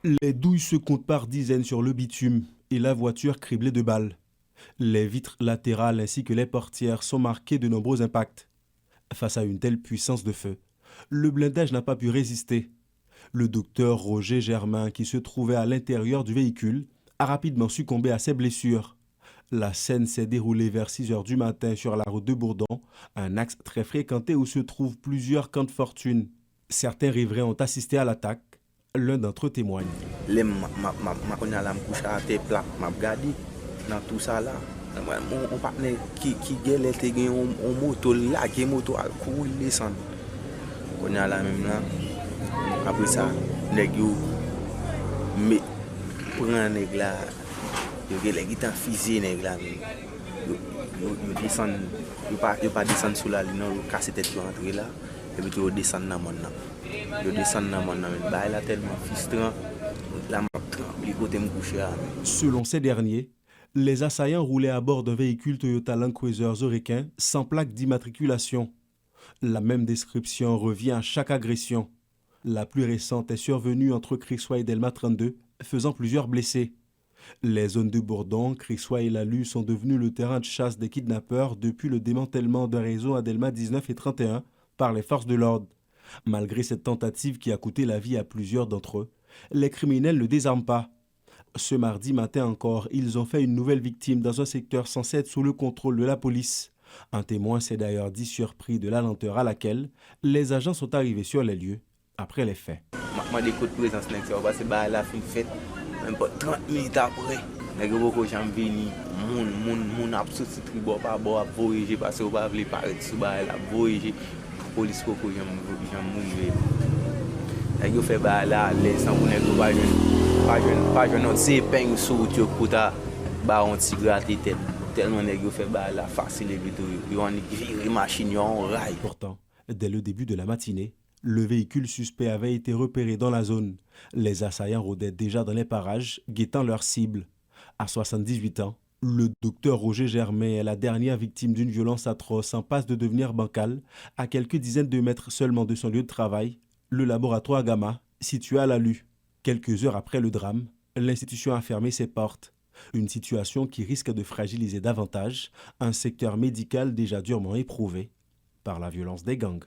Les douilles se comptent par dizaines sur le bitume et la voiture criblée de balles. Les vitres latérales ainsi que les portières sont marquées de nombreux impacts. Face à une telle puissance de feu, le blindage n'a pas pu résister. Le docteur Roger Germain, qui se trouvait à l'intérieur du véhicule, a rapidement succombé à ses blessures. La scène s'est déroulée vers 6 heures du matin sur la route de Bourdon, un axe très fréquenté où se trouvent plusieurs camps de fortune. Certains riverains ont assisté à l'attaque. L'un d'entre eux témoigne. Les ma konya la m'couche à terre plat, m'a regardé dans tout ça là. Mon partenaire qui gèle te gen on moto là, qui moto al courir descendre. Konya la même là. Après ça, nèg yo mais prend nèg là, yo gèle qui t'en fusil nèg là. Yo descend, yo pas descendre sous la ligne, yo casser tête yo entrer là et puis yo descendre dans mon là. Yo descend dans mon mais bah là tellement frustrant la m'a tremblé côté me coucher. Selon ces derniers, les assaillants roulaient à bord d'un véhicule Toyota Land Cruiser Zorequin sans plaque d'immatriculation. La même description revient à chaque agression. La plus récente est survenue entre Crissois et Delma 32, faisant plusieurs blessés. Les zones de Bourdon, Crissois et Lalu sont devenues le terrain de chasse des kidnappeurs depuis le démantèlement d'un réseau à Delma 19 et 31 par les forces de l'ordre. Malgré cette tentative qui a coûté la vie à plusieurs d'entre eux, les criminels ne désarment pas. Ce mardi matin encore, ils ont fait une nouvelle victime dans un secteur censé être sous le contrôle de la police. Un témoin s'est d'ailleurs dit surpris de la lenteur à laquelle les agents sont arrivés sur les lieux après les faits. Je découte présence parce que la fin fête, même pas 30 minutes après. Les gens qui sont venus, mon absolu tribo pas boire voyager parce que pas veut paraître sous la voyager police ko j'aime mourir. Les gens fait là les sans connaître pas jeune c'est peine sur tu pour ta ba on ti gratter tête tellement les gens fait là facile et vite ils ont virer machine on rail. Pourtant, dès le début de la matinée, le véhicule suspect avait été repéré dans la zone. Les assaillants rôdaient déjà dans les parages, guettant leur cible. À 78 ans, le docteur Roger Germain est la dernière victime d'une violence atroce en passe de devenir bancale, à quelques dizaines de mètres seulement de son lieu de travail, le laboratoire Gamma, situé à Lalu. Quelques heures après le drame, l'institution a fermé ses portes. Une situation qui risque de fragiliser davantage un secteur médical déjà durement éprouvé par la violence des gangs.